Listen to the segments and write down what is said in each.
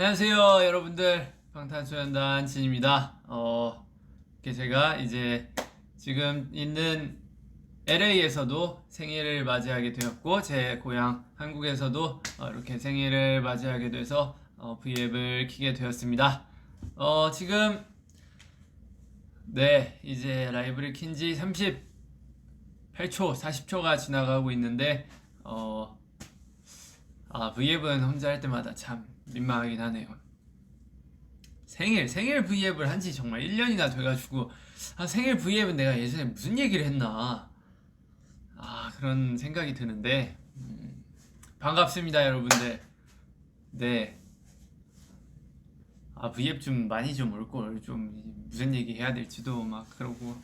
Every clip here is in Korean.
안녕하세요, 여러분들. 방탄소년단 진입니다. 이렇게 제가 이제 지금 있는 LA에서도 생일을 맞이하게 되었고, 제 고향 한국에서도 이렇게 생일을 맞이하게 돼서 V앱을 키게 되었습니다. 지금 네, 이제 라이브를 킨 지 38초, 40초가 지나가고 있는데 V앱은 혼자 할 때마다 참 민망하긴 하네요. 생일 V앱을 한지 정말 1년이나 돼가지고, 생일 V앱은 내가 예전에 무슨 얘기를 했나, 그런 생각이 드는데, 반갑습니다, 여러분들. 네. V앱 좀 많이 좀 올걸. 좀 무슨 얘기 해야 될지도 막 그러고.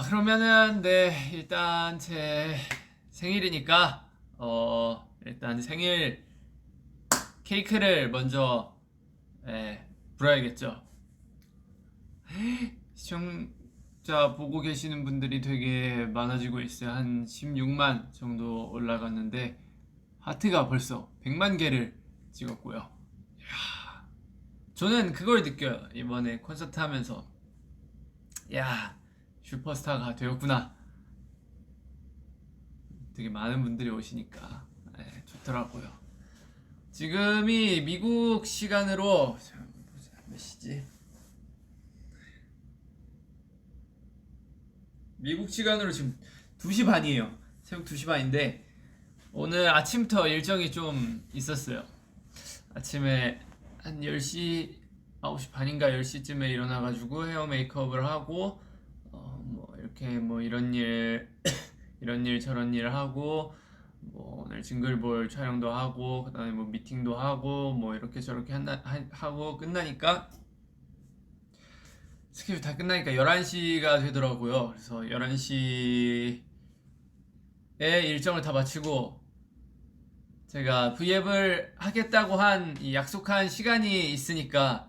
그러면은, 네, 일단 제 생일이니까, 일단 생일 케이크를 먼저 불어야겠죠. 시청자 보고 계시는 분들이 되게 많아지고 있어요. 한 16만 정도 올라갔는데 하트가 벌써 100만 개를 찍었고요. 저는 그걸 느껴요. 이번에 콘서트 하면서 야, 슈퍼스타가 되었구나. 되게 많은 분들이 오시니까 좋더라고요. 지금이 미국 시간으로 몇 시지? 미국 시간으로 지금 2시 반이에요. 새벽 2시 반인데 오늘 아침부터 일정이 좀 있었어요. 아침에 한 10시, 9시 반인가 10시쯤에 일어나가지고 헤어 메이크업을 하고 뭐 이렇게 뭐 이런 일 이런 일 저런 일 하고 뭐 오늘 징글볼 촬영도 하고 그다음에 뭐 미팅도 하고 뭐 이렇게 저렇게 하고 끝나니까 스케줄 다 끝나니까 11시가 되더라고요. 그래서 11시에 일정을 다 마치고 제가 V앱을 하겠다고 한 이 약속한 시간이 있으니까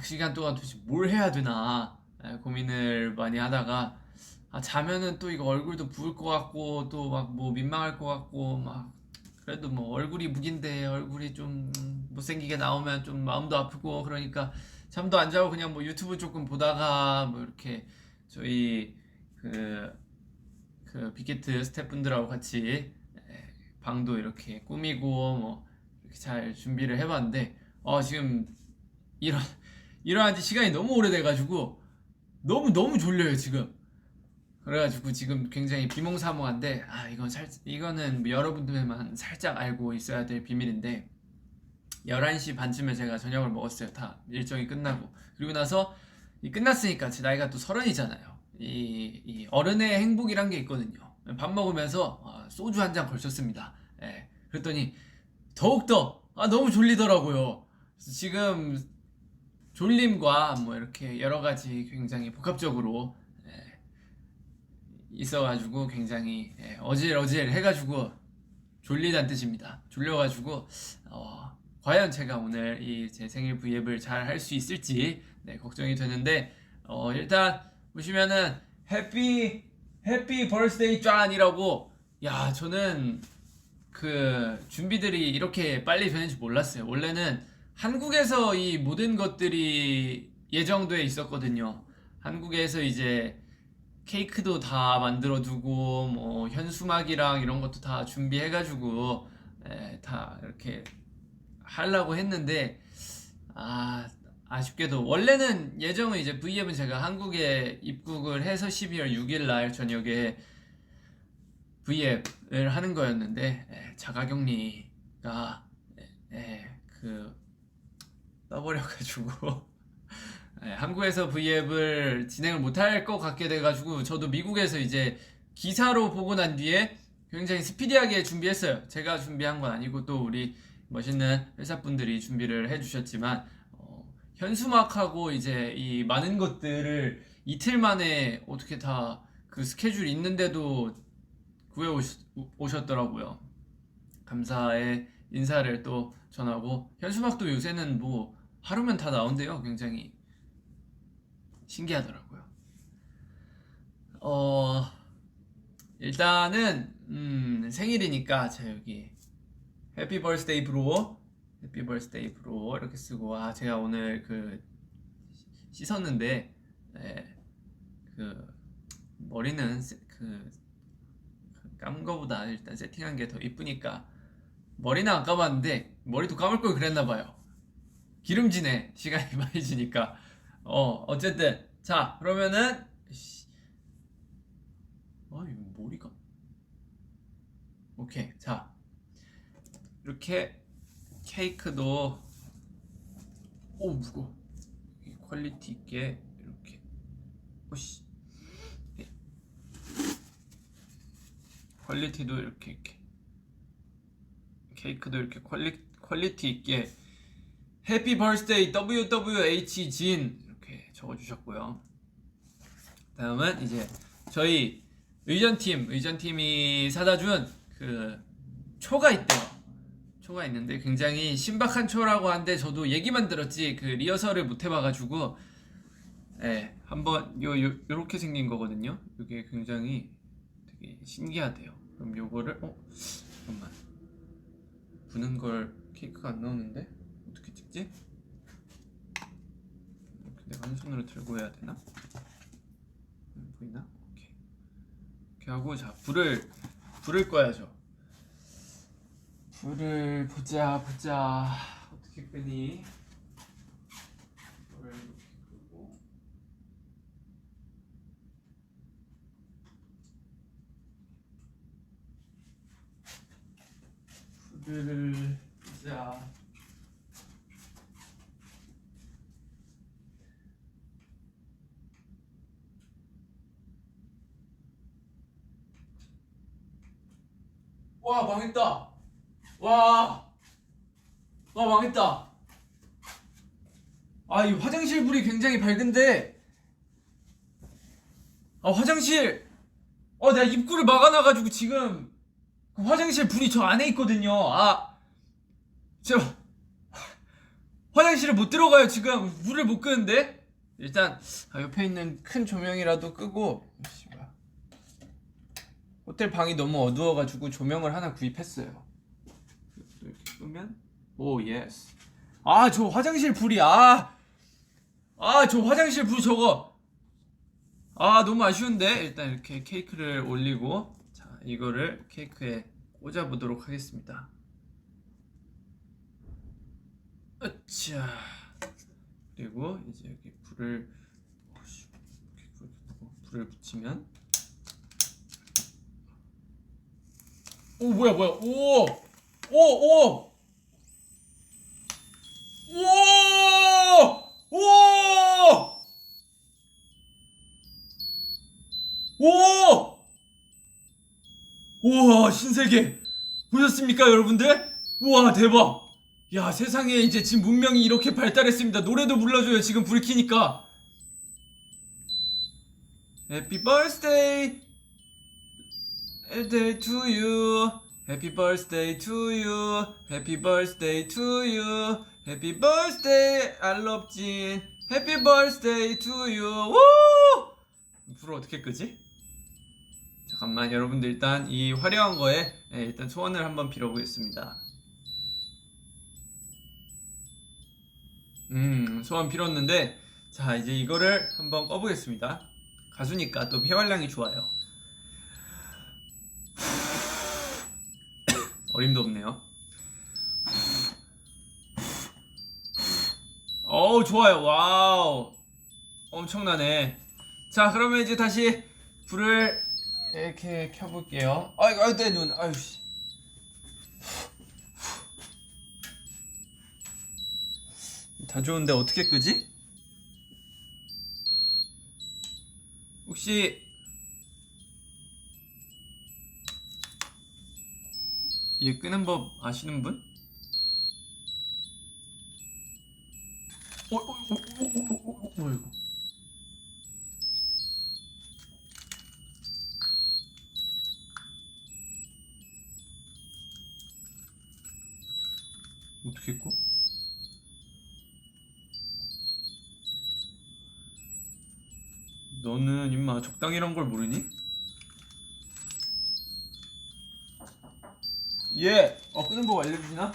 그 시간 동안 도대체 뭘 해야 되나 고민을 많이 하다가 자면은 또 이거 얼굴도 부을 것 같고 또 막 뭐 민망할 것 같고 막 그래도 뭐 얼굴이 무긴데 얼굴이 좀 못생기게 나오면 좀 마음도 아프고 그러니까 잠도 안 자고 그냥 뭐 유튜브 조금 보다가 뭐 이렇게 저희 그, 그 빅히트 스태프분들하고 같이 방도 이렇게 꾸미고 뭐 이렇게 잘 준비를 해봤는데 지금 일어 일어난 지 시간이 너무 오래돼가지고 너무 졸려요 지금. 그래가지고 지금 굉장히 비몽사몽한데 이거는 뭐 여러분들만 살짝 알고 있어야 될 비밀인데 11시 반쯤에 제가 저녁을 먹었어요. 다 일정이 끝나고. 그리고 나서 끝났으니까 제 나이가 또 30이잖아요. 이 어른의 행복이란 게 있거든요. 밥 먹으면서 소주 한 잔 걸쳤습니다. 그랬더니 더욱더 너무 졸리더라고요. 지금 졸림과 뭐 이렇게 여러 가지 굉장히 복합적으로 있어가지고 굉장히 어질어질 해가지고 졸리다는 뜻입니다. 졸려가지고 과연 제가 오늘 이 제 생일 V앱을 잘 할 수 있을지 걱정이 되는데 일단 보시면은 해피 버스데이 짠이라고 저는 그 준비들이 이렇게 빨리 되는지 몰랐어요. 원래는 한국에서 이 모든 것들이 예정돼 있었거든요. 한국에서 이제 케이크도 다 만들어 두고 뭐 현수막이랑 이런 것도 다 준비해가지고 다 이렇게 하려고 했는데 아쉽게도 원래는 예정은 이제 V앱은 제가 한국에 입국을 해서 12월 6일 날 저녁에 V앱을 하는 거였는데 자가격리가 그 떠버려가지고 한국에서 V앱을 진행을 못할 것 같게 돼가지고 저도 미국에서 이제 기사로 보고 난 뒤에 굉장히 스피디하게 준비했어요. 제가 준비한 건 아니고 또 우리 멋있는 회사분들이 준비를 해주셨지만 현수막하고 이제 이 많은 것들을 이틀 만에 어떻게 다 그 스케줄 있는데도 구해 오셨더라고요. 감사의 인사를 또 전하고 현수막도 요새는 뭐 하루면 다 나온대요. 굉장히 신기하더라고요. 일단은 생일이니까 자 여기 해피 버스데이 브로 해피 버스데이 브로 이렇게 쓰고, 아 제가 오늘 그 씻었는데 그 머리는 그 감은 거보다 일단 세팅한 게 더 이쁘니까 머리는 안 감았는데 머리도 감을 걸 그랬나봐요. 기름지네. 시간이 많이 지니까. 어쨌든 자 그러면은 이거 머리가 오케이. 자 이렇게 케이크도 무거워. 퀄리티 있게 이렇게 오씨 퀄리티도 이렇게 케이크도 이렇게 퀄리티 있게 해피 버스데이 WWH 진 이렇게 적어주셨고요. 다음은 이제 저희 의전팀이 사다 준 그 초가 있대요. 초가 있는데 굉장히 신박한 초라고 하는데 저도 얘기만 들었지 그 리허설을 못 해봐가지고 한번 요렇게 생긴 거거든요. 이게 굉장히 되게 신기하대요. 그럼 요거를 잠깐만 부는 걸 케이크가 안 나오는데 어떻게 찍지? 이렇게 내가 한 손으로 들고 해야 되나? 보이나? 오케이. 이렇게 하고 자 불을 꺼야죠. 불을 보자 어떻게 끄니? 불을 이렇게 끄고 불을 보자. 와 망했다. 와 망했다. 이 화장실 불이 굉장히 밝은데 화장실 내가 입구를 막아놔가지고 지금 그 화장실 불이 저 안에 있거든요. 제가 화장실을 못 들어가요. 지금 불을 못 끄는데 일단 옆에 있는 큰 조명이라도 끄고 호텔 방이 너무 어두워가지고 조명을 하나 구입했어요. 이렇게 끄면 예스. 저 화장실 불이 저 화장실 불 저거 너무 아쉬운데 일단 이렇게 케이크를 올리고 자 이거를 케이크에 꽂아 보도록 하겠습니다. 자 그리고 이제 여기 불을 붙이면 뭐야 우와 신세계 보셨습니까 여러분들? 우와 대박. 야 세상에 이제 지금 문명이 이렇게 발달했습니다. 노래도 불러줘요 지금 불 켜니까. Happy birthday to you. Happy birthday to you. Happy birthday to you. Happy birthday I love 진. Happy birthday to you. 우! 불을 어떻게 끄지? 잠깐만 여러분들 일단 이 화려한 거에 일단 소원을 한번 빌어보겠습니다. 소원 빌었는데 자 이제 이거를 한번 꺼보겠습니다. 가수니까 또 폐활량이 좋아요. 어림도 없네요. 좋아요. 와우 엄청나네. 자 그러면 이제 다시 불을 이렇게 켜볼게요. 내 눈. 아유씨. 다 좋은데 어떻게 끄지? 혹시 얘 끄는 법 아시는 분? 뭐야 이거? 어떻게 꺼? 너는 임마 적당이란 걸 모르니? 끄는 법 알려주시나?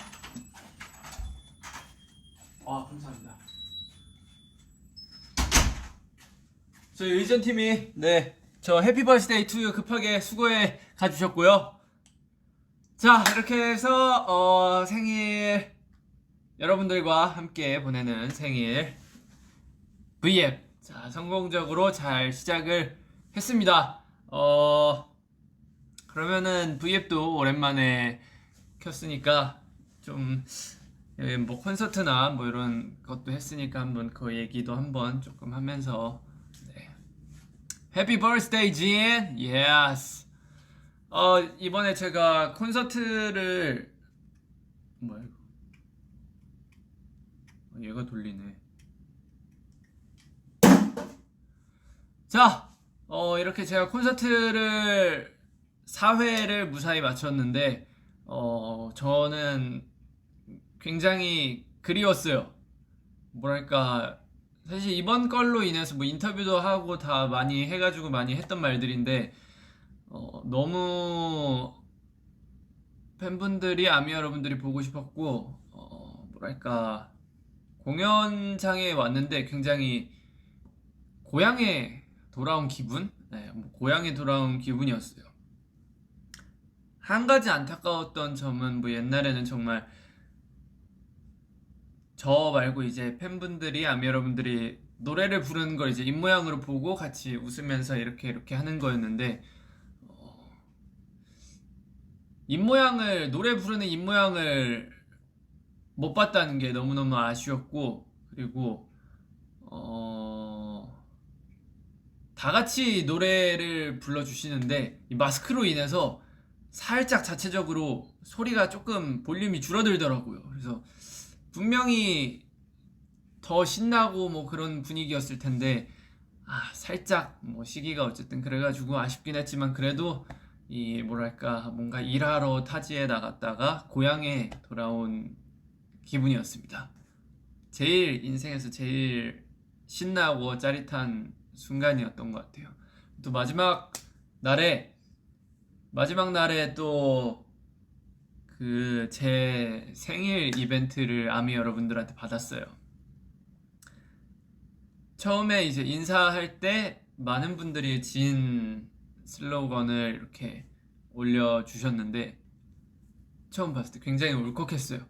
아, 감사합니다. 저희 의전팀이 저 해피 버스데이 투 유 급하게 수거해 가주셨고요. 자, 이렇게 해서 생일 여러분들과 함께 보내는 생일 V앱 자, 성공적으로 잘 시작을 했습니다. 그러면은 V앱도 오랜만에 켰으니까 좀 뭐 콘서트나 뭐 이런 것도 했으니까 한번 그 얘기도 한번 조금 하면서 해피 버스데이 진! 예스! 이번에 제가 콘서트를 뭐야 이거 얘가 돌리네. 자, 이렇게 제가 콘서트를 4회를 무사히 마쳤는데 저는 굉장히 그리웠어요. 뭐랄까 사실 이번 걸로 인해서 뭐 인터뷰도 하고 다 많이 해가지고 많이 했던 말들인데 너무 팬분들이 아미 여러분들이 보고 싶었고 뭐랄까 공연장에 왔는데 굉장히 고향에 돌아온 기분? 뭐 고향에 돌아온 기분이었어요. 한 가지 안타까웠던 점은 뭐 옛날에는 정말 저 말고 이제 팬분들이 아미 여러분들이 노래를 부르는 걸 이제 입모양으로 보고 같이 웃으면서 이렇게 하는 거였는데 입모양을 노래 부르는 입모양을 못 봤다는 게 너무너무 아쉬웠고 그리고 다 같이 노래를 불러주시는데 이 마스크로 인해서 살짝 자체적으로 소리가 조금 볼륨이 줄어들더라고요. 그래서 분명히 더 신나고 뭐 그런 분위기였을 텐데 살짝 뭐 시기가 어쨌든 그래가지고 아쉽긴 했지만 그래도 이 뭐랄까 뭔가 일하러 타지에 나갔다가 고향에 돌아온 기분이었습니다. 제일 인생에서 제일 신나고 짜릿한 순간이었던 것 같아요. 또 마지막 날에 또 그 제 생일 이벤트를 아미 여러분들한테 받았어요. 처음에 이제 인사할 때 많은 분들이 진 슬로건을 이렇게 올려주셨는데 처음 봤을 때 굉장히 울컥했어요.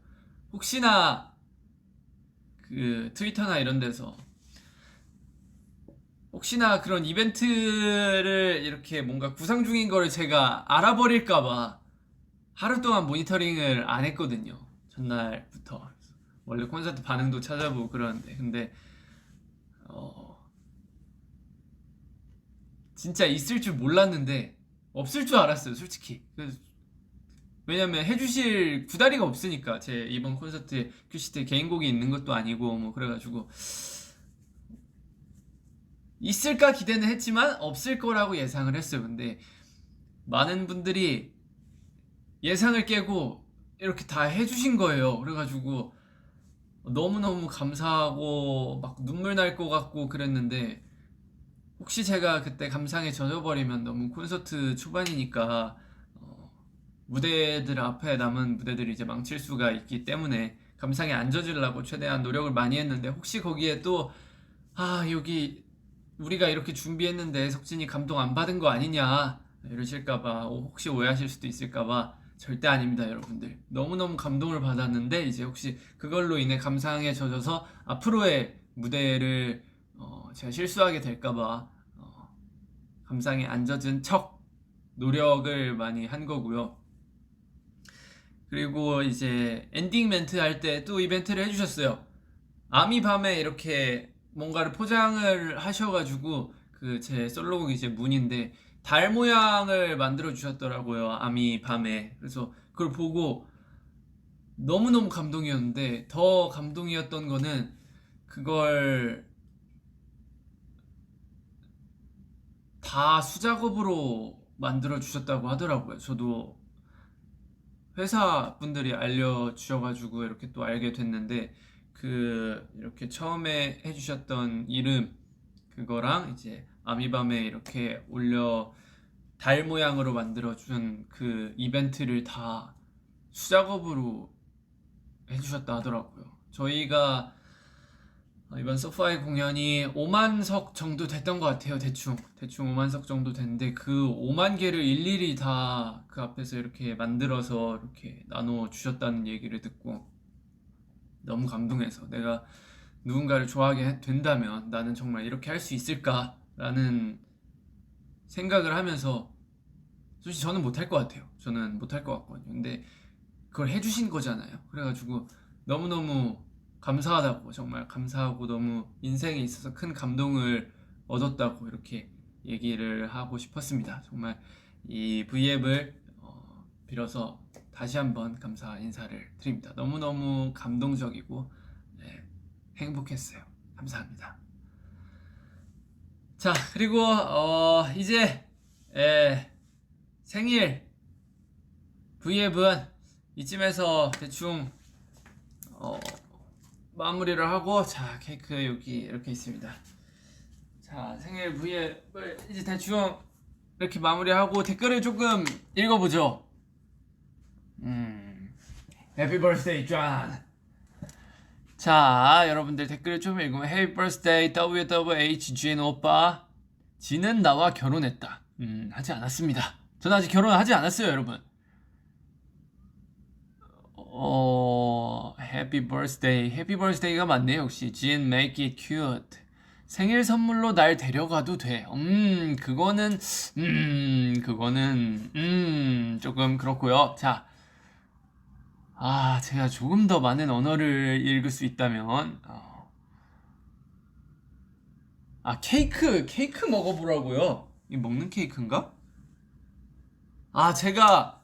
혹시나 그 트위터나 이런 데서 혹시나 그런 이벤트를 이렇게 뭔가 구상 중인 거를 제가 알아버릴까봐 하루 동안 모니터링을 안 했거든요. 전날부터. 원래 콘서트 반응도 찾아보고 그러는데 근데 진짜 있을 줄 몰랐는데 없을 줄 알았어요, 솔직히. 왜냐면 해주실 구다리가 없으니까 제 이번 콘서트에 큐시트에 개인곡이 있는 것도 아니고 뭐 그래가지고 있을까 기대는 했지만 없을 거라고 예상을 했어요. 근데 많은 분들이 예상을 깨고 이렇게 다 해주신 거예요. 그래가지고 너무너무 감사하고 막 눈물 날 것 같고 그랬는데 혹시 제가 그때 감상에 젖어버리면 너무 콘서트 초반이니까 무대들 앞에 남은 무대들이 이제 망칠 수가 있기 때문에 감상에 안 젖으려고 최대한 노력을 많이 했는데 혹시 거기에 또 여기 우리가 이렇게 준비했는데 석진이 감동 안 받은 거 아니냐 이러실까봐 혹시 오해하실 수도 있을까봐 절대 아닙니다, 여러분들. 너무너무 감동을 받았는데 이제 혹시 그걸로 인해 감상에 젖어서 앞으로의 무대를 제가 실수하게 될까봐 감상에 안 젖은 척 노력을 많이 한 거고요. 그리고 이제 엔딩 멘트 할 때 또 이벤트를 해주셨어요. 아미 밤에 이렇게 뭔가를 포장을 하셔가지고 그 제 솔로곡 이제 문인데 달 모양을 만들어 주셨더라고요. 아미 밤에. 그래서 그걸 보고 너무너무 감동이었는데 더 감동이었던 거는 그걸 다 수작업으로 만들어 주셨다고 하더라고요. 저도 회사 분들이 알려주셔가지고 이렇게 또 알게 됐는데 그 이렇게 처음에 해주셨던 이름 그거랑 이제 아미밤에 이렇게 올려 달 모양으로 만들어준 그 이벤트를 다 수작업으로 해주셨다 하더라고요. 저희가 이번 소파의 공연이 5만 석 정도 됐던 것 같아요. 대충 5만 석 정도 됐는데 그 5만 개를 일일이 다 그 앞에서 이렇게 만들어서 이렇게 나눠 주셨다는 얘기를 듣고 너무 감동해서 내가 누군가를 좋아하게 된다면 나는 정말 이렇게 할 수 있을까라는 생각을 하면서 솔직히 저는 못할 것 같아요. 저는 못할 것 같거든요. 근데 그걸 해주신 거잖아요. 그래가지고 너무너무 감사하다고, 정말 감사하고 너무 인생에 있어서 큰 감동을 얻었다고 이렇게 얘기를 하고 싶었습니다. 정말 이 V앱을 빌어서 다시 한번 감사 인사를 드립니다. 너무너무 감동적이고 네, 행복했어요. 감사합니다. 자, 그리고 이제 생일 V앱은 이쯤에서 대충 마무리를 하고, 자, 케이크 여기 이렇게 있습니다. 자, 생일 V앱을 이제 대충 이렇게 마무리하고 댓글을 조금 읽어보죠. Happy birthday, John. 자, 여러분들 댓글을 좀 읽으면 Happy birthday, WWHGN 오빠. 지는 나와 결혼했다. 하지 않았습니다. 저는 아직 결혼하지 않았어요, 여러분. Happy birthday. Happy birthday가 맞네요, 역시. Jin, make it cute. 생일 선물로 날 데려가도 돼. 그거는, 조금 그렇고요. 자, 제가 조금 더 많은 언어를 읽을 수 있다면, 케이크 먹어보라고요. 이 먹는 케이크인가? 제가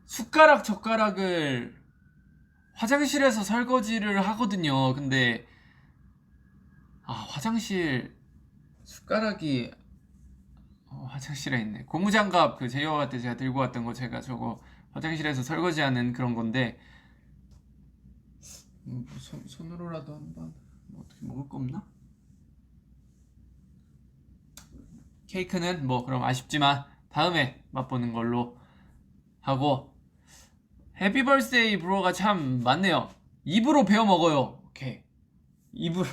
숟가락 젓가락을 화장실에서 설거지를 하거든요. 근데 화장실 숟가락이 화장실에 있네. 고무장갑 그 제이와 때 제가 들고 왔던 거, 제가 저거 화장실에서 설거지하는 그런 건데 손으로라도 한번 어떻게 먹을 거 없나? 케이크는 뭐 그럼 아쉽지만 다음에 맛보는 걸로 하고, 해피 벌스데이 브로가 참 많네요. 입으로 베어 먹어요. 오케이, 입으로.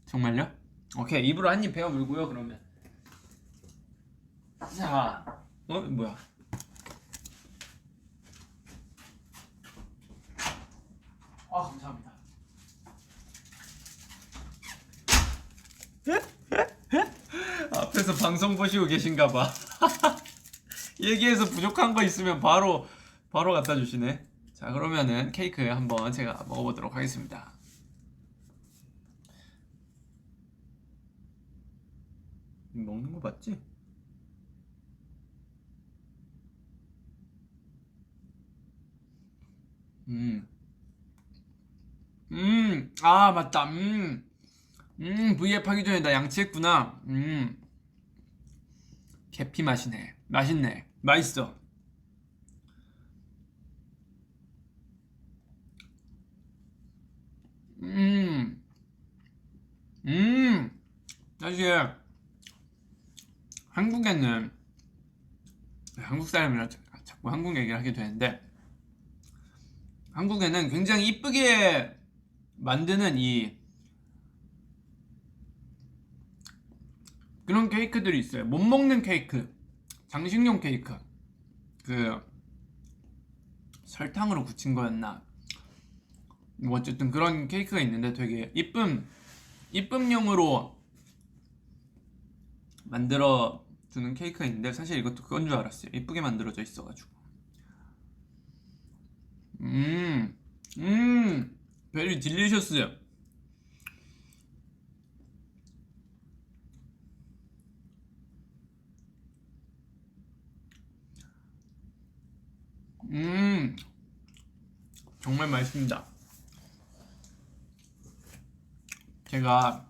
정말요? 오케이, 입으로 한 입 베어 물고요. 그러면 자, 뭐야? 감사합니다. 앞에서 방송 보시고 계신가봐. 얘기해서 부족한 거 있으면 바로 갖다 주시네. 자, 그러면은 케이크 한번 제가 먹어보도록 하겠습니다. 먹는 거 맞지? 맞다. V앱 하기 전에 나 양치했구나. 계피 맛이네. 맛있네. 맛있어. 사실 한국에는, 한국 사람이라 자꾸 한국 얘기를 하게 되는데, 한국에는 굉장히 이쁘게 만드는 그런 케이크들이 있어요. 못 먹는 케이크, 장식용 케이크, 그 설탕으로 굳힌 거였나, 뭐 어쨌든 그런 케이크가 있는데 되게 이쁨용으로 만들어 주는 케이크가 있는데, 사실 이것도 그건 줄 알았어요. 이쁘게 만들어져 있어가지고. 베리 딜리셔스. 정말 맛있습니다. 제가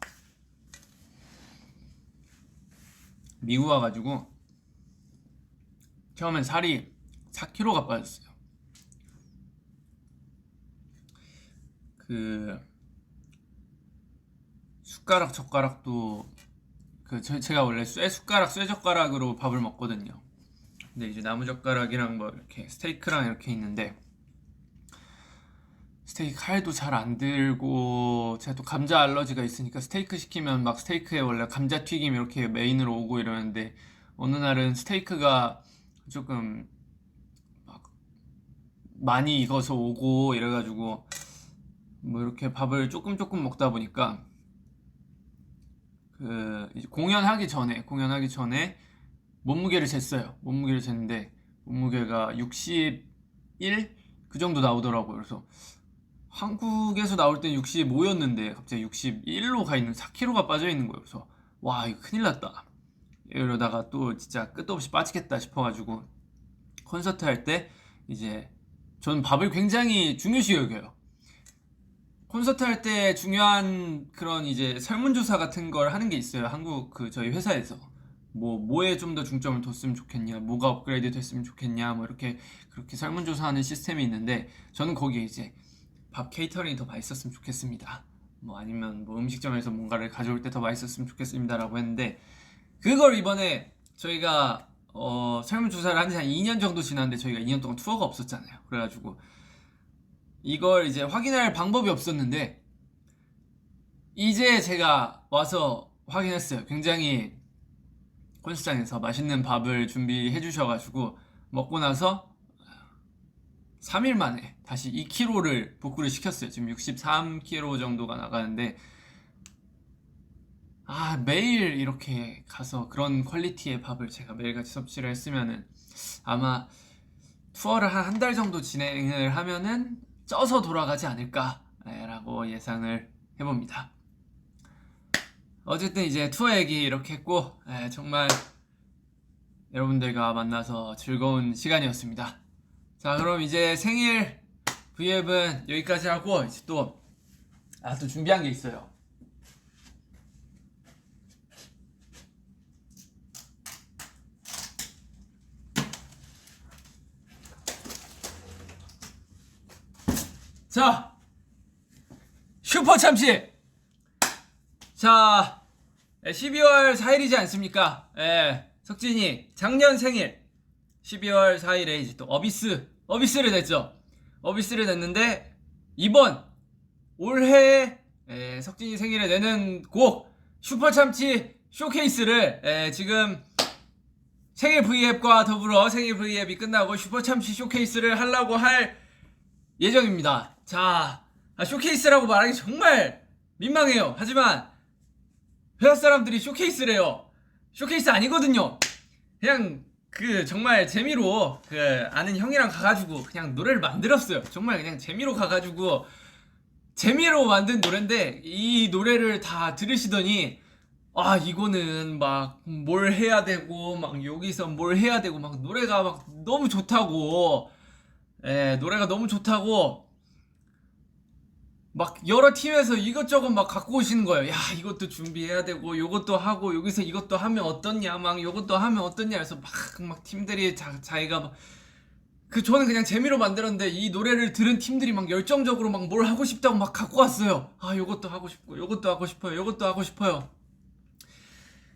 미국 와가지고 처음엔 살이 4kg가 빠졌어요. 그 숟가락 젓가락도 제가 원래 쇠젓가락으로 밥을 먹거든요. 근데 이제 나무젓가락이랑 뭐 이렇게 스테이크랑 이렇게 있는데, 스테이크 칼도 잘 안 들고, 제가 또 감자 알러지가 있으니까 스테이크 시키면 막 스테이크에 원래 감자튀김 이렇게 메인으로 오고 이러는데, 어느 날은 스테이크가 조금 막 많이 익어서 오고 이래가지고 뭐 이렇게 밥을 조금 조금 먹다 보니까 이제 공연하기 전에 몸무게를 쟀어요. 몸무게를 쟀는데 몸무게가 61? 그 정도 나오더라고요. 그래서 한국에서 나올 땐 65였는데 갑자기 61로 가 있는 4kg가 빠져 있는 거예요. 그래서 와, 이거 큰일 났다. 이러다가 또 진짜 끝도 없이 빠지겠다 싶어가지고 콘서트 할 때 이제 저는 밥을 굉장히 중요시 여겨요. 콘서트 할 때 중요한 그런 이제 설문조사 같은 걸 하는 게 있어요. 한국 저희 회사에서. 뭐에 좀 더 중점을 뒀으면 좋겠냐, 뭐가 업그레이드 됐으면 좋겠냐, 뭐 이렇게 그렇게 설문조사하는 시스템이 있는데, 저는 거기에 이제 밥 케이터링이 더 맛있었으면 좋겠습니다. 뭐 아니면 뭐 음식점에서 뭔가를 가져올 때 더 맛있었으면 좋겠습니다라고 했는데, 그걸 이번에 저희가 설문조사를 한 지 한 2년 정도 지났는데 저희가 2년 동안 투어가 없었잖아요. 그래가지고 이걸 이제 확인할 방법이 없었는데 이제 제가 와서 확인했어요. 굉장히 콘서트장에서 맛있는 밥을 준비해 주셔가지고 먹고 나서 3일 만에 다시 2kg를 복구를 시켰어요. 지금 63kg 정도가 나가는데, 매일 이렇게 가서 그런 퀄리티의 밥을 제가 매일같이 섭취를 했으면은 아마 투어를 한 달 정도 진행을 하면은 쪄서 돌아가지 않을까라고 예상을 해봅니다. 어쨌든 이제 투어 얘기 이렇게 했고, 정말 여러분들과 만나서 즐거운 시간이었습니다. 자, 그럼 이제 생일 V앱은 여기까지 하고 이제 또 준비한 게 있어요. 자, 슈퍼 참치. 자, 12월 4일이지 않습니까? 석진이 작년 생일 12월 4일에 이제 또 어비스를 냈죠. 어비스를 냈는데 이번 올해 석진이 생일에 내는 곡 슈퍼 참치 쇼케이스를 지금 생일 V앱과 더불어 생일 V앱이 끝나고 슈퍼 참치 쇼케이스를 하려고 할 예정입니다. 자, 쇼케이스라고 말하기 정말 민망해요. 하지만 회사 사람들이 쇼케이스래요. 쇼케이스 아니거든요. 그냥 정말 재미로 아는 형이랑 가가지고 그냥 노래를 만들었어요. 정말 그냥 재미로 가가지고 재미로 만든 노래인데, 이 노래를 다 들으시더니 이거는 막 뭘 해야 되고 막 여기서 뭘 해야 되고 막 노래가 막 너무 좋다고, 노래가 너무 좋다고 막 여러 팀에서 이것저것 막 갖고 오시는 거예요. 야, 이것도 준비해야 되고 요것도 하고 여기서 이것도 하면 어떻냐, 막 요것도 하면 어떻냐 해서 막 팀들이 자기가 막 저는 그냥 재미로 만들었는데 이 노래를 들은 팀들이 막 열정적으로 막 뭘 하고 싶다고 막 갖고 왔어요. 요것도 하고 싶고 요것도 하고 싶어요, 요것도 하고 싶어요.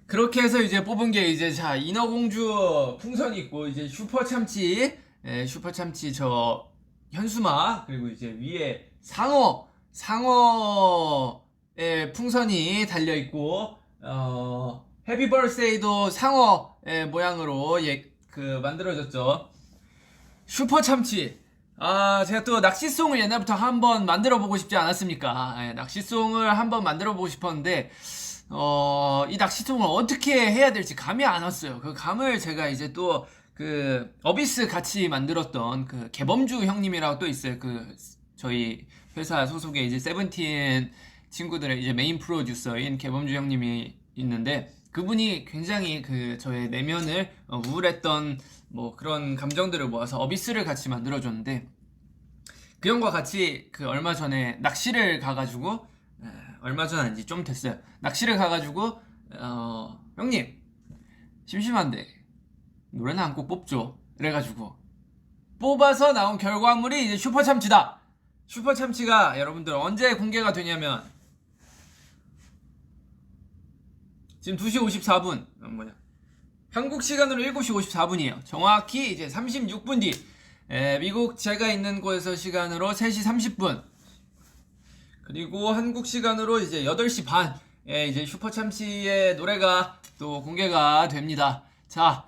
그렇게 해서 이제 뽑은 게 이제 인어공주 풍선이 있고, 이제 슈퍼참치 저 현수막, 그리고 이제 위에 상어의 풍선이 달려있고, 해피 버스데이도 상어의 모양으로 만들어졌죠. 슈퍼참치. 제가 또 낚시송을 옛날부터 한번 만들어보고 싶지 않았습니까? 낚시송을 한번 만들어보고 싶었는데, 이 낚시송을 어떻게 해야 될지 감이 안 왔어요. 그 감을 제가 이제 또 어비스 같이 만들었던 개범주 형님이라고 또 있어요. 저희 회사 소속의 이제 세븐틴 친구들의 이제 메인 프로듀서인 개범주 형님이 있는데, 그분이 굉장히 저의 내면을 우울했던 뭐 그런 감정들을 모아서 어비스를 같이 만들어줬는데, 그 형과 같이 얼마 전에 낚시를 가가지고, 얼마 전 아닌지 좀 됐어요. 낚시를 가가지고 형님 심심한데 노래나 한 곡 뽑죠. 그래가지고 뽑아서 나온 결과물이 이제 슈퍼참치다. 슈퍼참치가 여러분들 언제 공개가 되냐면 지금 2시 54분 한국 시간으로 7시 54분이에요. 정확히 이제 36분 뒤, 미국 제가 있는 곳에서 시간으로 3시 30분, 그리고 한국 시간으로 이제 8시 반에 이제 슈퍼참치의 노래가 또 공개가 됩니다. 자,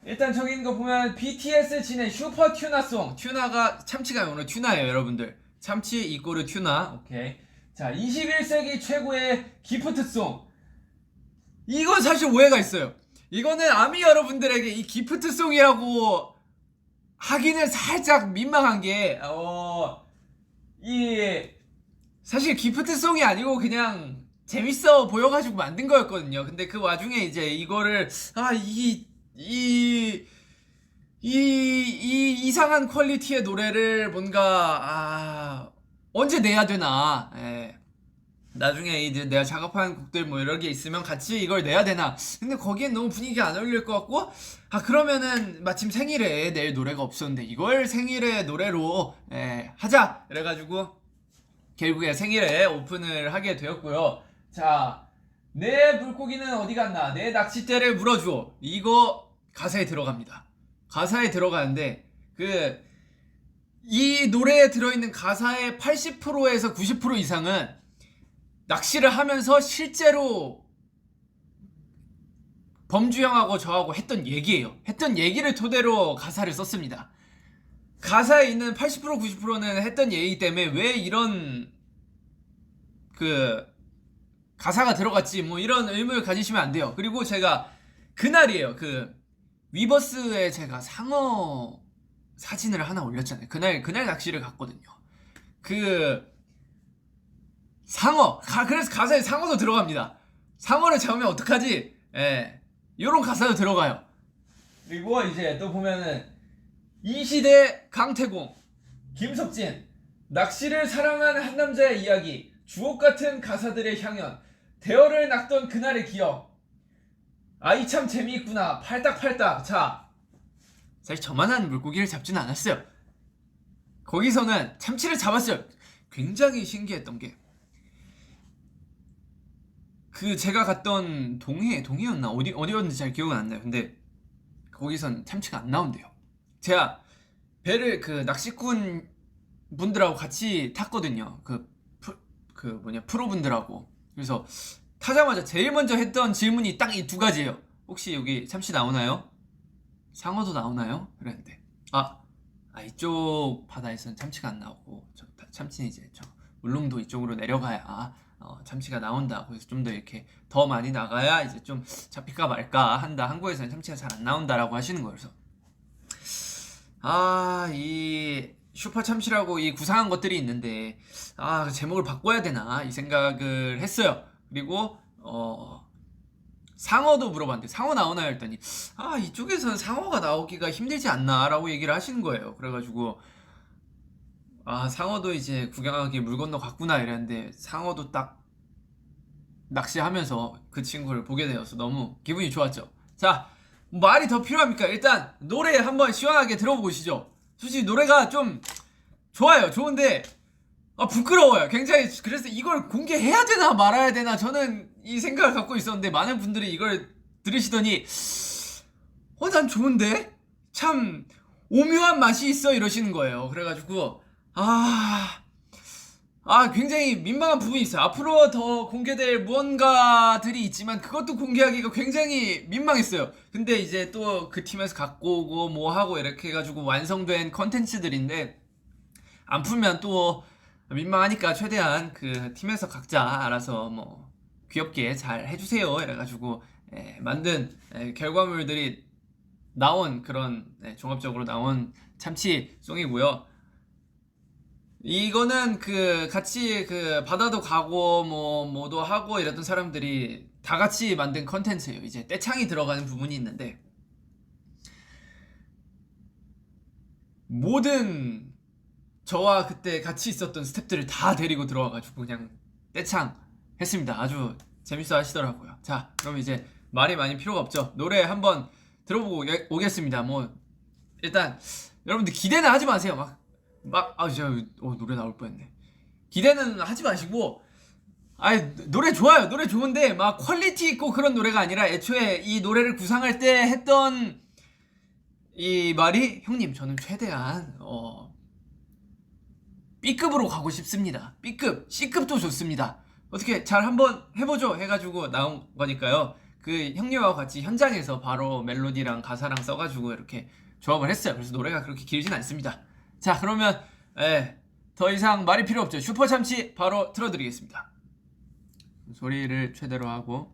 일단 저기 있는 거 보면 BTS 진의 슈퍼 튜나송. 튜나가 참치가 오늘 튜나예요, 여러분들. 참치 이꼬르 튜나. 오케이. 자, 21세기 최고의 기프트송. 이건 사실 오해가 있어요. 이거는 아미 여러분들에게 이 기프트송이라고 하기는 살짝 민망한 게, 사실 기프트송이 아니고 그냥 재밌어 보여가지고 만든 거였거든요. 근데 그 와중에 이제 이거를, 이상한 퀄리티의 노래를 뭔가, 언제 내야 되나. 예. 나중에 이제 내가 작업한 곡들 뭐 여러 개 있으면 같이 이걸 내야 되나. 근데 거기엔 너무 분위기가 안 어울릴 것 같고, 그러면은 마침 생일에 낼 노래가 없었는데 이걸 생일에 노래로 하자. 그래가지고 결국에 생일에 오픈을 하게 되었고요. 자, 내 물고기는 어디 갔나? 내 낚싯대를 물어줘. 이거 가사에 들어갑니다. 가사에 들어가는데 이 노래에 들어있는 가사의 80%에서 90% 이상은 낚시를 하면서 실제로 범주 형하고 저하고 했던 얘기예요. 했던 얘기를 토대로 가사를 썼습니다. 가사에 있는 80% 90%는 했던 얘기 때문에 왜 이런 가사가 들어갔지 뭐 이런 의문을 가지시면 안 돼요. 그리고 제가 그날이에요. 위버스에 제가 상어 사진을 하나 올렸잖아요. 그날 낚시를 갔거든요. 상어, 그래서 가사에 상어도 들어갑니다. 상어를 잡으면 어떡하지? 요런 가사도 들어가요. 그리고 이제 또 보면은 이 시대 강태공, 김석진, 낚시를 사랑하는 한 남자의 이야기, 주옥같은 가사들의 향연, 대어를 낚던 그날의 기억. 아이 참 재미있구나. 팔딱팔딱. 자, 사실 저만한 물고기를 잡지는 않았어요. 거기서는 참치를 잡았어요. 굉장히 신기했던 게 제가 갔던 동해였나 어디였는지 잘 기억은 안 나요. 근데 거기선 참치가 안 나온대요. 제가 배를 낚시꾼 분들하고 같이 탔거든요. 프로분들하고. 그래서 타자마자 제일 먼저 했던 질문이 딱 이 두 가지예요. 혹시 여기 참치 나오나요? 상어도 나오나요? 그랬는데 이쪽 바다에서는 참치가 안 나오고 참치는 이제 울릉도 이쪽으로 내려가야 참치가 나온다. 그래서 좀 더 이렇게 더 많이 나가야 이제 좀 잡힐까 말까 한다. 한국에서는 참치가 잘 안 나온다라고 하시는 거예요. 그래서 이 슈퍼 참치라고 이 구상한 것들이 있는데 제목을 바꿔야 되나 이 생각을 했어요. 그리고 상어도 물어봤는데 상어 나오나요? 했더니 이쪽에서는 상어가 나오기가 힘들지 않나 라고 얘기를 하시는 거예요. 그래가지고 상어도 이제 구경하기 물 건너 갔구나 이랬는데 상어도 딱 낚시하면서 그 친구를 보게 되어서 너무 기분이 좋았죠. 자, 말이 더 필요합니까? 일단 노래 한번 시원하게 들어보시죠. 솔직히 노래가 좀 좋아요. 좋은데 부끄러워요. 굉장히. 그래서 이걸 공개해야 되나 말아야 되나 저는 이 생각을 갖고 있었는데 많은 분들이 이걸 들으시더니 난 좋은데? 참 오묘한 맛이 있어 이러시는 거예요. 그래가지고 굉장히 민망한 부분이 있어요. 앞으로 더 공개될 무언가들이 있지만 그것도 공개하기가 굉장히 민망했어요. 근데 이제 또 그 팀에서 갖고 오고 뭐 하고 이렇게 해가지고 완성된 컨텐츠들인데 안 풀면 또 민망하니까 최대한 그 팀에서 각자 알아서 뭐 귀엽게 잘 해주세요 이래가지고 만든 결과물들이 나온 그런 종합적으로 나온 참치송이고요. 이거는 같이 바다도 가고 뭐도 하고 이랬던 사람들이 다 같이 만든 컨텐츠예요. 이제 떼창이 들어가는 부분이 있는데 모든 저와 그때 같이 있었던 스태프들을 다 데리고 들어와가지고 그냥 떼창 했습니다. 아주 재밌어 하시더라고요. 자, 그럼 이제 말이 많이 필요가 없죠. 노래 한번 들어보고 오겠습니다. 일단 여러분들 기대는 하지 마세요. 노래 나올 뻔했네. 기대는 하지 마시고 노래 좋아요. 노래 좋은데 막 퀄리티 있고 그런 노래가 아니라 애초에 이 노래를 구상할 때 했던 이 말이 형님 저는 최대한 B급으로 가고 싶습니다. B급, C급도 좋습니다. 어떻게 잘 한번 해보죠 해가지고 나온 거니까요. 그 형님하고 같이 현장에서 바로 멜로디랑 가사랑 써가지고 이렇게 조합을 했어요. 그래서 노래가 그렇게 길진 않습니다. 자, 그러면 더 이상 말이 필요 없죠. 슈퍼참치 바로 틀어드리겠습니다. 소리를 최대로 하고.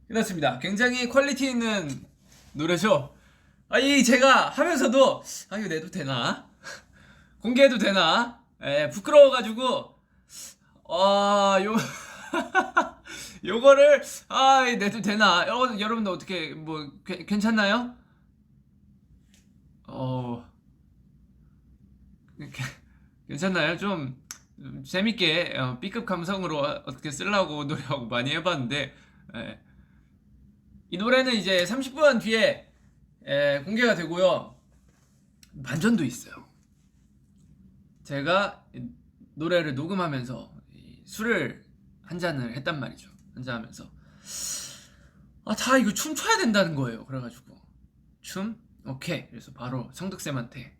끝났습니다. 굉장히 퀄리티 있는 노래죠. 이 제가 하면서도 이거 내도 되나? 공개해도 되나? 부끄러워가지고 요 요거를 내도 되나? 여러분들 어떻게 뭐 괜찮나요? 괜찮나요? 좀 재밌게 B급 감성으로 어떻게 쓰려고 노력하고 많이 해봤는데 이 노래는 이제 30분 뒤에 공개가 되고요. 반전도 있어요. 제가 노래를 녹음하면서 술을 한 잔을 했단 말이죠. 한 잔 하면서 다 이거 춤춰야 된다는 거예요. 그래가지고 춤? 오케이. 그래서 바로 성덕쌤한테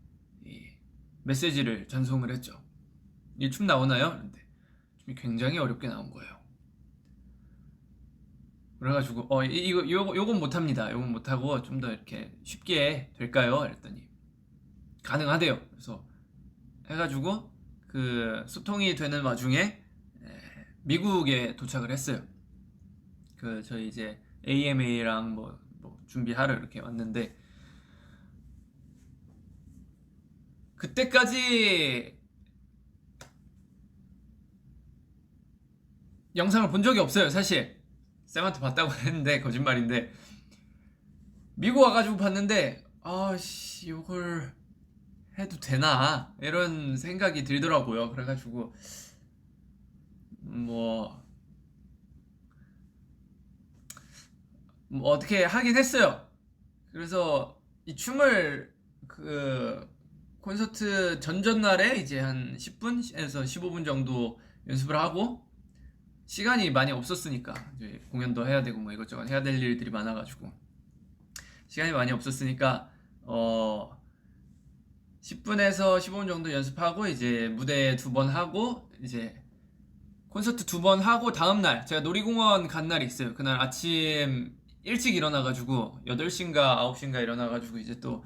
메시지를 전송을 했죠. 이 춤 나오나요? 그런데 춤이 굉장히 어렵게 나온 거예요. 그래가지고 요건 못합니다. 요건 못하고 좀 더 이렇게 쉽게 될까요? 그랬더니 가능하대요. 그래서 해가지고 그 소통이 되는 와중에 미국에 도착을 했어요. 그 저희 이제 AMA랑 뭐 준비하러 이렇게 왔는데 그때까지 영상을 본 적이 없어요. 사실 쌤한테 봤다고 했는데 거짓말인데 미국 와가지고 봤는데 요걸 해도 되나 이런 생각이 들더라고요. 그래가지고 뭐 어떻게 하긴 했어요. 그래서 이 춤을 그 콘서트 전전날에 이제 한 10분에서 15분 정도 연습을 하고 시간이 많이 없었으니까 이제 공연도 해야 되고 뭐 이것저것 해야 될 일들이 많아가지고 시간이 많이 없었으니까 10분에서 15분 정도 연습하고 이제 무대 2번 하고 이제 콘서트 2번 하고 다음날 제가 놀이공원 간 날이 있어요. 그날 아침 일찍 일어나가지고 8시인가 9시인가 일어나가지고 이제 또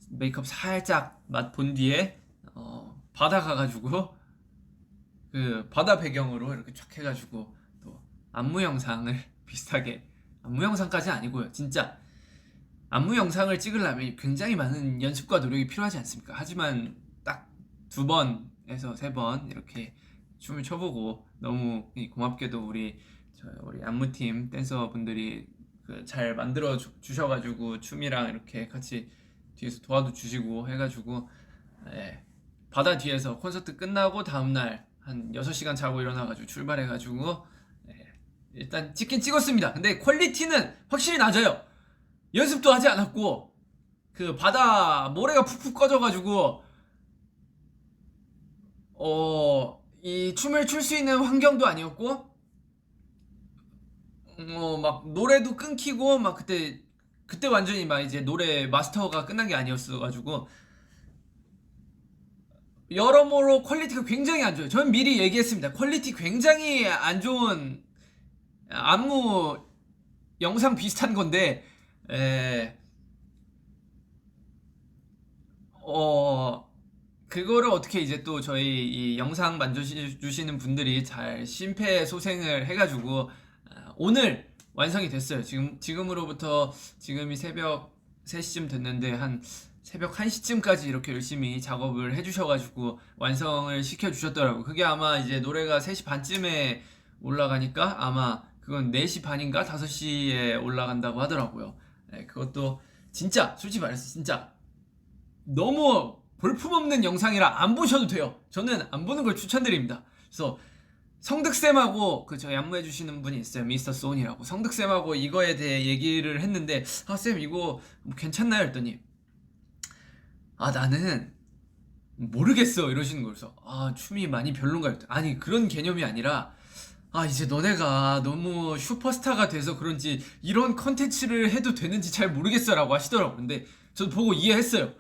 메이크업 살짝 맛 본 뒤에 바다 가가지고 그 바다 배경으로 이렇게 쫙 해가지고 또 안무 영상을 비슷하게 안무 영상까지는 아니고요. 진짜 안무 영상을 찍으려면 굉장히 많은 연습과 노력이 필요하지 않습니까? 하지만 딱 2번에서 3번 이렇게 춤을 춰보고 너무 고맙게도 우리 안무팀 댄서분들이 잘 만들어 주셔가지고 춤이랑 이렇게 같이 뒤에서 도와도 주시고 해가지고 바다 뒤에서 콘서트 끝나고 다음날 한 6시간 자고 일어나가지고 출발해가지고 일단 찍긴 찍었습니다. 근데 퀄리티는 확실히 낮아요. 연습도 하지 않았고 그 바다 모래가 푹푹 꺼져가지고 이 춤을 출 수 있는 환경도 아니었고 막 노래도 끊기고 막 그때 완전히 막 이제 노래 마스터가 끝난 게 아니었어가지고 여러모로 퀄리티가 굉장히 안 좋아요. 저는 미리 얘기했습니다. 퀄리티 굉장히 안 좋은 안무 영상 비슷한 건데, 그거를 어떻게 이제 또 저희 이 영상 만져주시는 분들이 잘 심폐소생을 해가지고 오늘 완성이 됐어요. 지금으로부터 지금이 새벽 3시쯤 됐는데 한 새벽 1시쯤까지 이렇게 열심히 작업을 해주셔가지고 완성을 시켜주셨더라고요. 그게 아마 이제 노래가 3시 반쯤에 올라가니까 아마 그건 4시 반인가 5시에 올라간다고 하더라고요. 그것도 진짜 솔직히 말해서 진짜 너무 볼품없는 영상이라 안 보셔도 돼요. 저는 안 보는 걸 추천드립니다. 그래서 성득쌤하고 그 저희 안무해주시는 분이 있어요. 미스터 소니라고. 성득쌤하고 이거에 대해 얘기를 했는데, 쌤 이거 뭐 괜찮나요? 했더니 나는 모르겠어 이러시는 거예요. 그래서 춤이 많이 별론가요? 아니 그런 개념이 아니라 이제 너네가 너무 슈퍼스타가 돼서 그런지 이런 컨텐츠를 해도 되는지 잘 모르겠어 라고 하시더라고요. 근데 저도 보고 이해했어요.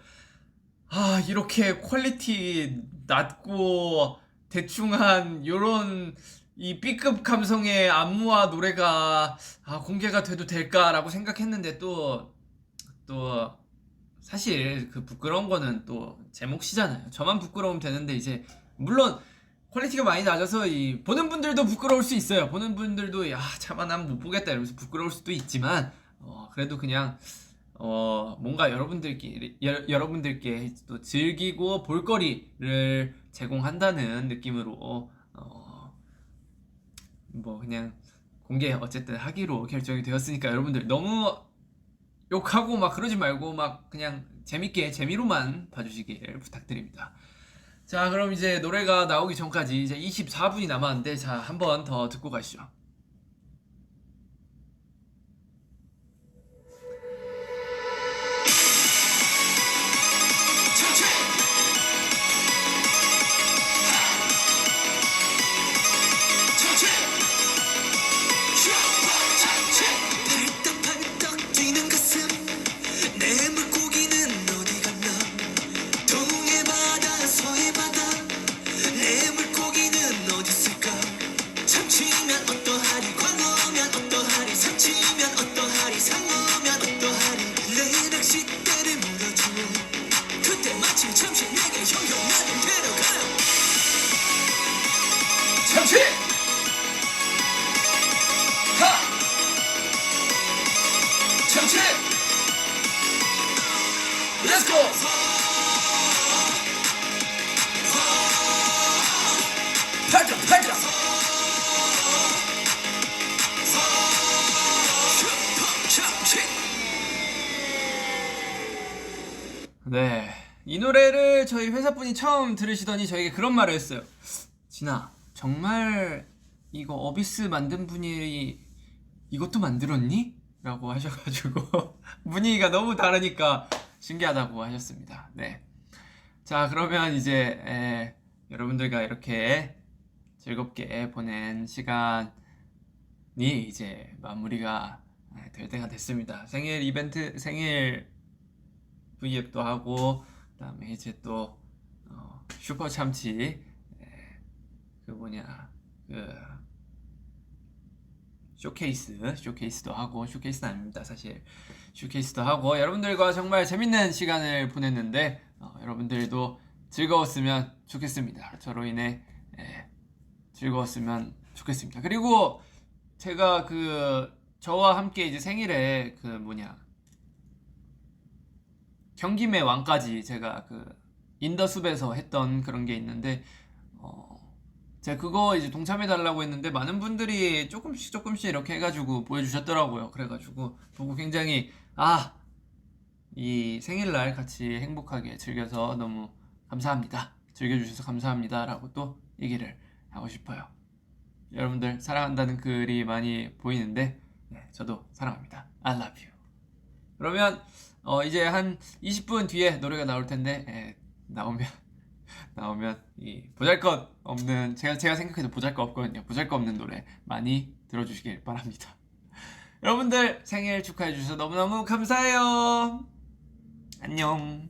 이렇게 퀄리티 낮고 대충한 요런 이 B급 감성의 안무와 노래가 공개가 돼도 될까라고 생각했는데 또 사실 그 부끄러운 거는 또 제 몫이잖아요. 저만 부끄러우면 되는데 이제 물론 퀄리티가 많이 낮아서 이 보는 분들도 부끄러울 수 있어요. 보는 분들도 차마 난 못 보겠다 이러면서 부끄러울 수도 있지만 그래도 그냥 뭔가 여러분들께 또 즐기고 볼거리를 제공한다는 느낌으로 뭐 그냥 공개 어쨌든 하기로 결정이 되었으니까 여러분들 너무 욕하고 막 그러지 말고 막 그냥 재미로만 봐주시길 부탁드립니다. 자, 그럼 이제 노래가 나오기 전까지 이제 24분이 남았는데 자, 한 번 더 듣고 가시죠. Let's go! 팔자! 네, 이 노래를 저희 회사분이 처음 들으시더니 저에게 그런 말을 했어요. 진아, 정말 이거 어비스 만든 분이 이것도 만들었니? 라고 하셔가지고 분위기가 너무 다르니까 신기하다고 하셨습니다. 네. 자, 그러면 이제 여러분들과 이렇게 즐겁게 보낸 시간이 이제 마무리가 될 때가 됐습니다. 생일 이벤트, 생일 V앱도 하고 그다음에 이제 또 슈퍼 참치 쇼케이스도 하고, 쇼케이스는 아닙니다 사실. 쇼케이스도 하고 여러분들과 정말 재밌는 시간을 보냈는데 여러분들도 즐거웠으면 좋겠습니다. 저로 인해 즐거웠으면 좋겠습니다. 그리고 제가 저와 함께 이제 생일에 경김의 왕까지 제가 인더숲에서 했던 그런 게 있는데 제가 그거 이제 동참해달라고 했는데 많은 분들이 조금씩 이렇게 해가지고 보여주셨더라고요. 그래가지고 보고 굉장히 이 생일날 같이 행복하게 즐겨서 너무 감사합니다. 즐겨주셔서 감사합니다 라고 또 얘기를 하고 싶어요. 여러분들 사랑한다는 글이 많이 보이는데 저도 사랑합니다. I love you. 그러면 이제 한 20분 뒤에 노래가 나올 텐데 나오면 이 보잘것없는 제가 생각해도 보잘것없거든요. 보잘것없는 노래 많이 들어주시길 바랍니다. 여러분들 생일 축하해 주셔서 너무너무 감사해요. 안녕.